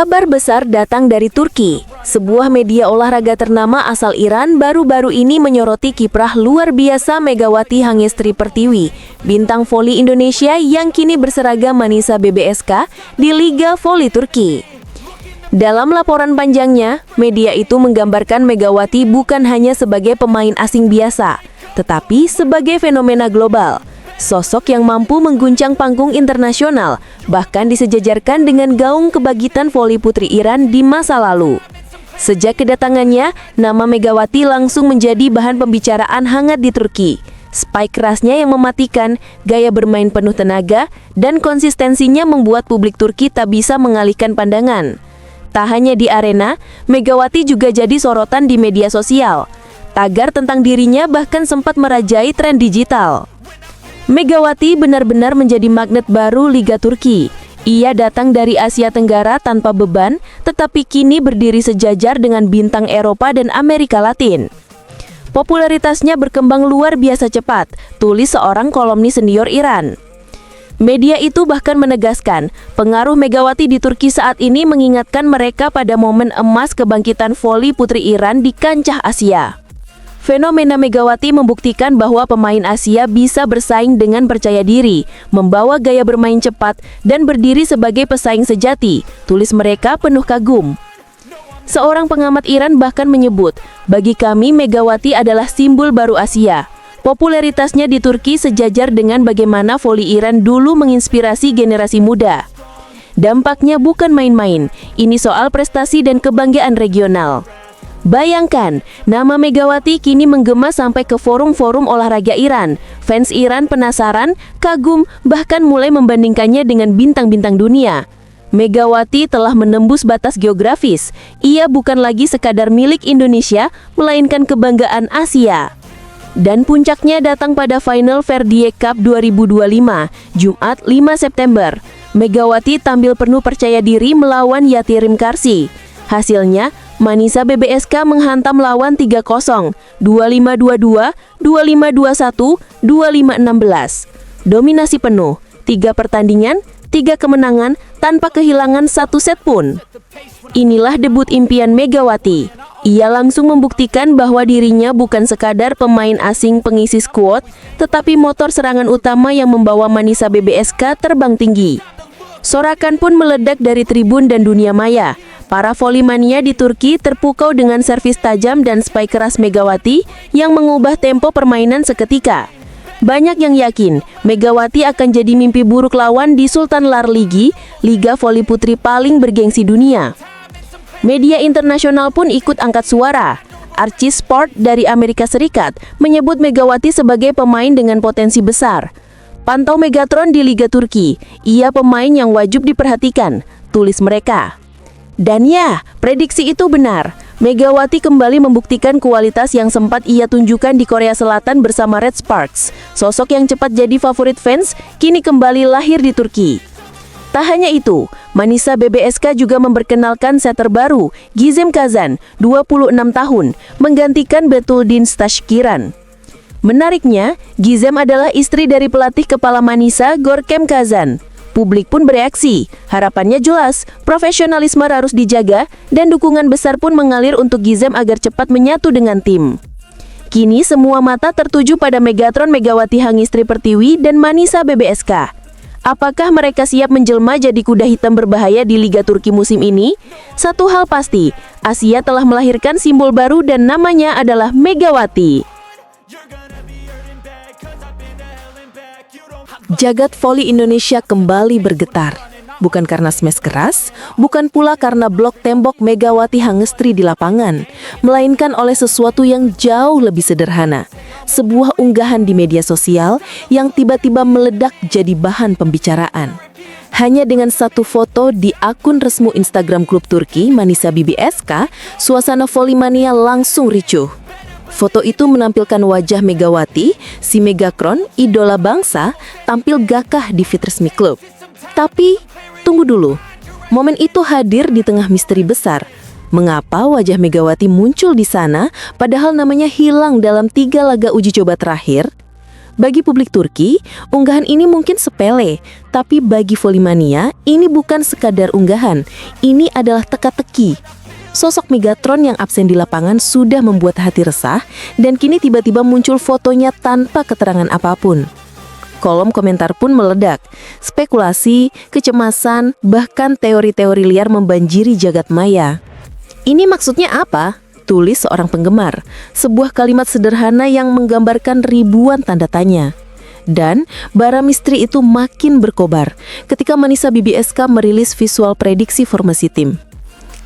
Kabar besar datang dari Turki. Sebuah media olahraga ternama asal Iran baru-baru ini menyoroti kiprah luar biasa Megawati Hangestri Pertiwi, bintang voli Indonesia yang kini berseragam Manisa BBSK di Liga Voli Turki. Dalam laporan panjangnya, media itu menggambarkan Megawati bukan hanya sebagai pemain asing biasa, tetapi sebagai fenomena global. Sosok yang mampu mengguncang panggung internasional, bahkan disejajarkan dengan gaung kebangkitan voli putri Iran di masa lalu. Sejak kedatangannya, nama Megawati langsung menjadi bahan pembicaraan hangat di Turki. Spike kerasnya yang mematikan, gaya bermain penuh tenaga, dan konsistensinya membuat publik Turki tak bisa mengalihkan pandangan. Tak hanya di arena, Megawati juga jadi sorotan di media sosial. Tagar tentang dirinya bahkan sempat merajai tren digital. Megawati benar-benar menjadi magnet baru Liga Turki. Ia datang dari Asia Tenggara tanpa beban, tetapi kini berdiri sejajar dengan bintang Eropa dan Amerika Latin. Popularitasnya berkembang luar biasa cepat, tulis seorang kolumnis senior Iran. Media itu bahkan menegaskan, pengaruh Megawati di Turki saat ini mengingatkan mereka pada momen emas kebangkitan voli putri Iran di kancah Asia. Fenomena Megawati membuktikan bahwa pemain Asia bisa bersaing dengan percaya diri, membawa gaya bermain cepat, dan berdiri sebagai pesaing sejati, tulis mereka penuh kagum. Seorang pengamat Iran bahkan menyebut, bagi kami Megawati adalah simbol baru Asia. Popularitasnya di Turki sejajar dengan bagaimana voli Iran dulu menginspirasi generasi muda. Dampaknya bukan main-main, ini soal prestasi dan kebanggaan regional. Bayangkan, nama Megawati kini menggema sampai ke forum-forum olahraga Iran. Fans Iran penasaran, kagum, bahkan mulai membandingkannya dengan bintang-bintang dunia. Megawati telah menembus batas geografis. Ia bukan lagi sekadar milik Indonesia, melainkan kebanggaan Asia. Dan puncaknya datang pada final Verdie Cup 2025, Jumat 5 September. Megawati tampil penuh percaya diri melawan Yatirim Karsi. Hasilnya, Manisa BBSK menghantam lawan 3-0, 25-22, 25-21, 25-16. Dominasi penuh, 3 pertandingan, 3 kemenangan, tanpa kehilangan 1 set pun. Inilah debut impian Megawati. Ia langsung membuktikan bahwa dirinya bukan sekadar pemain asing pengisi skuad, tetapi motor serangan utama yang membawa Manisa BBSK terbang tinggi. Sorakan pun meledak dari tribun dan dunia maya. Para volimania di Turki terpukau dengan servis tajam dan spike keras Megawati yang mengubah tempo permainan seketika. Banyak yang yakin Megawati akan jadi mimpi buruk lawan di Sultan Larligi, liga voli putri paling bergengsi dunia. Media internasional pun ikut angkat suara. Archie Sport dari Amerika Serikat menyebut Megawati sebagai pemain dengan potensi besar. Pantau Megatron di Liga Turki, ia pemain yang wajib diperhatikan, tulis mereka. Dan ya, prediksi itu benar. Megawati kembali membuktikan kualitas yang sempat ia tunjukkan di Korea Selatan bersama Red Sparks. Sosok yang cepat jadi favorit fans, kini kembali lahir di Turki. Tak hanya itu, Manisa BBSK juga memperkenalkan setter baru, Gizem Kazan, 26 tahun, menggantikan Betuldin Stashkiran. Menariknya, Gizem adalah istri dari pelatih kepala Manisa, Gorkem Kazan. Publik pun bereaksi, harapannya jelas, profesionalisme harus dijaga, dan dukungan besar pun mengalir untuk Gizem agar cepat menyatu dengan tim. Kini semua mata tertuju pada Megatron Megawati Hangestri Pertiwi dan Manisa BBSK. Apakah mereka siap menjelma jadi kuda hitam berbahaya di Liga Turki musim ini? Satu hal pasti, Asia telah melahirkan simbol baru dan namanya adalah Megawati. Jagat voli Indonesia kembali bergetar. Bukan karena smash keras, bukan pula karena blok tembok Megawati Hangestri di lapangan, melainkan oleh sesuatu yang jauh lebih sederhana. Sebuah unggahan di media sosial yang tiba-tiba meledak jadi bahan pembicaraan. Hanya dengan satu foto di akun resmi Instagram klub Turki, Manisa BBSK, suasana volimania langsung ricuh. Foto itu menampilkan wajah Megawati, si Megakron, idola bangsa, tampil gagah di feed resmi klub. Tapi, tunggu dulu. Momen itu hadir di tengah misteri besar. Mengapa wajah Megawati muncul di sana, padahal namanya hilang dalam 3 laga uji coba terakhir? Bagi publik Turki, unggahan ini mungkin sepele, tapi bagi Volley-mania, ini bukan sekadar unggahan, ini adalah teka-teki. Sosok Megatron yang absen di lapangan sudah membuat hati resah, dan kini tiba-tiba muncul fotonya tanpa keterangan apapun. Kolom komentar pun meledak. Spekulasi, kecemasan, bahkan teori-teori liar membanjiri jagat maya. Ini maksudnya apa? Tulis seorang penggemar. Sebuah kalimat sederhana yang menggambarkan ribuan tanda tanya. Dan bara misteri itu makin berkobar ketika Manisa BBSK merilis visual prediksi formasi tim.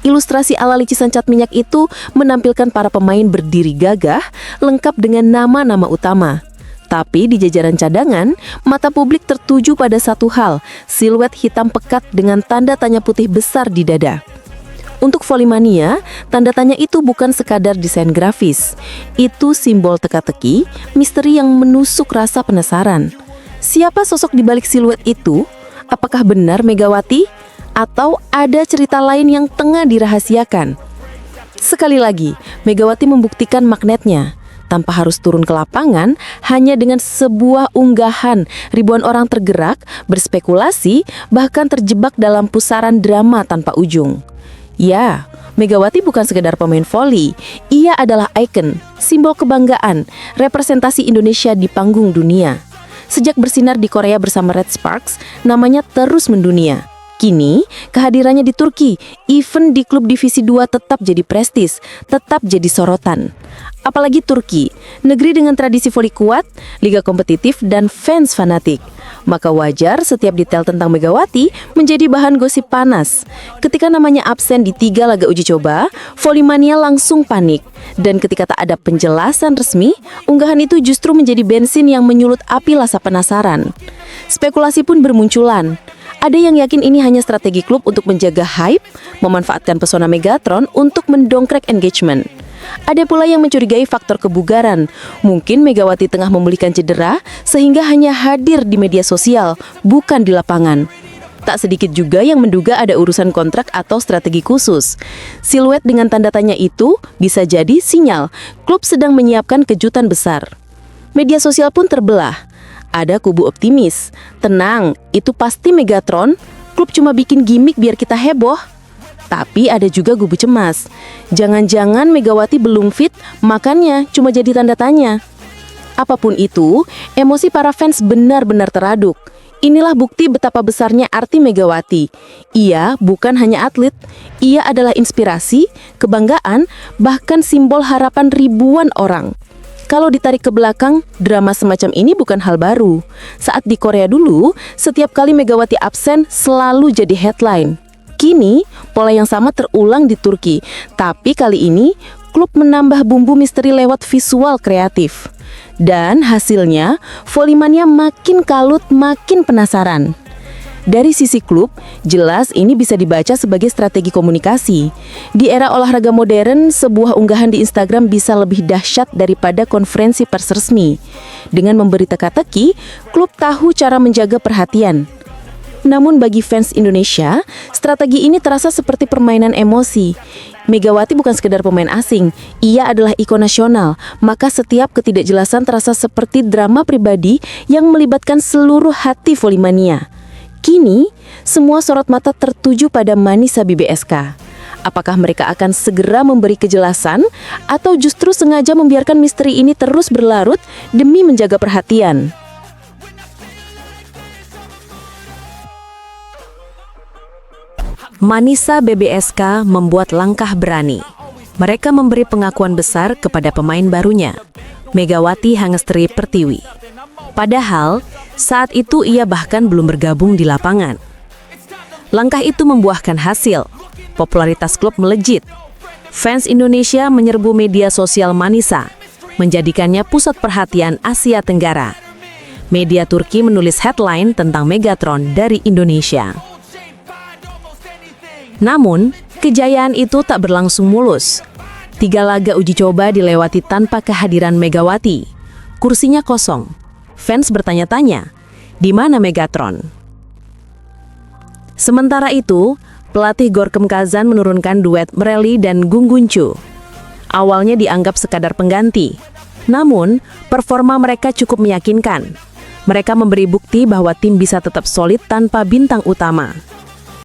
Ilustrasi ala lukisan cat minyak itu menampilkan para pemain berdiri gagah, lengkap dengan nama-nama utama. Tapi di jajaran cadangan, mata publik tertuju pada satu hal, siluet hitam pekat dengan tanda tanya putih besar di dada. Untuk Volley-mania, tanda tanya itu bukan sekadar desain grafis. Itu simbol teka-teki, misteri yang menusuk rasa penasaran. Siapa sosok di balik siluet itu? Apakah benar Megawati? Atau ada cerita lain yang tengah dirahasiakan? Sekali lagi, Megawati membuktikan magnetnya. Tanpa harus turun ke lapangan, hanya dengan sebuah unggahan, ribuan orang tergerak, berspekulasi, bahkan terjebak dalam pusaran drama tanpa ujung. Ya, Megawati bukan sekedar pemain voli, ia adalah ikon, simbol kebanggaan, representasi Indonesia di panggung dunia. Sejak bersinar di Korea bersama Red Sparks, namanya terus mendunia. Kini, kehadirannya di Turki, event di klub divisi 2 tetap jadi prestis, tetap jadi sorotan. Apalagi Turki, negeri dengan tradisi voli kuat, liga kompetitif, dan fans fanatik. Maka wajar setiap detail tentang Megawati menjadi bahan gosip panas. Ketika namanya absen di 3 laga uji coba, Volley-mania langsung panik. Dan ketika tak ada penjelasan resmi, unggahan itu justru menjadi bensin yang menyulut api rasa penasaran. Spekulasi pun bermunculan. Ada yang yakin ini hanya strategi klub untuk menjaga hype, memanfaatkan pesona Megatron untuk mendongkrak engagement. Ada pula yang mencurigai faktor kebugaran. Mungkin Megawati tengah memulihkan cedera sehingga hanya hadir di media sosial, bukan di lapangan. Tak sedikit juga yang menduga ada urusan kontrak atau strategi khusus. Siluet dengan tanda tanya itu bisa jadi sinyal klub sedang menyiapkan kejutan besar. Media sosial pun terbelah. Ada kubu optimis. Tenang, itu pasti Megatron. Klub cuma bikin gimmick biar kita heboh. Tapi ada juga kubu cemas. Jangan-jangan Megawati belum fit, makanya cuma jadi tanda tanya. Apapun itu, emosi para fans benar-benar teraduk. Inilah bukti betapa besarnya arti Megawati. Ia bukan hanya atlet, ia adalah inspirasi, kebanggaan, bahkan simbol harapan ribuan orang. Kalau ditarik ke belakang, drama semacam ini bukan hal baru. Saat di Korea dulu, setiap kali Megawati absen selalu jadi headline. Kini, pola yang sama terulang di Turki. Tapi kali ini, klub menambah bumbu misteri lewat visual kreatif. Dan hasilnya, Volley-mania makin kalut, makin penasaran. Dari sisi klub, jelas ini bisa dibaca sebagai strategi komunikasi. Di era olahraga modern, sebuah unggahan di Instagram bisa lebih dahsyat daripada konferensi pers resmi. Dengan memberi teka-teki, klub tahu cara menjaga perhatian. Namun bagi fans Indonesia, strategi ini terasa seperti permainan emosi. Megawati bukan sekedar pemain asing, ia adalah ikon nasional, maka setiap ketidakjelasan terasa seperti drama pribadi yang melibatkan seluruh hati Volley-mania. Kini, semua sorot mata tertuju pada Manisa BBSK. Apakah mereka akan segera memberi kejelasan atau justru sengaja membiarkan misteri ini terus berlarut demi menjaga perhatian? Manisa BBSK membuat langkah berani. Mereka memberi pengakuan besar kepada pemain barunya, Megawati Hangestri Pertiwi. Padahal, saat itu ia bahkan belum bergabung di lapangan. Langkah itu membuahkan hasil. Popularitas klub melejit. Fans Indonesia menyerbu media sosial Manisa, menjadikannya pusat perhatian Asia Tenggara. Media Turki menulis headline tentang Megatron dari Indonesia. Namun, kejayaan itu tak berlangsung mulus. 3 laga uji coba dilewati tanpa kehadiran Megawati. Kursinya kosong. Fans bertanya-tanya, di mana Megatron? Sementara itu, pelatih Gorkem Kazan menurunkan duet Mreli dan Gung Guncu. Awalnya dianggap sekadar pengganti, Namun, performa mereka cukup meyakinkan. Mereka memberi bukti bahwa tim bisa tetap solid tanpa bintang utama.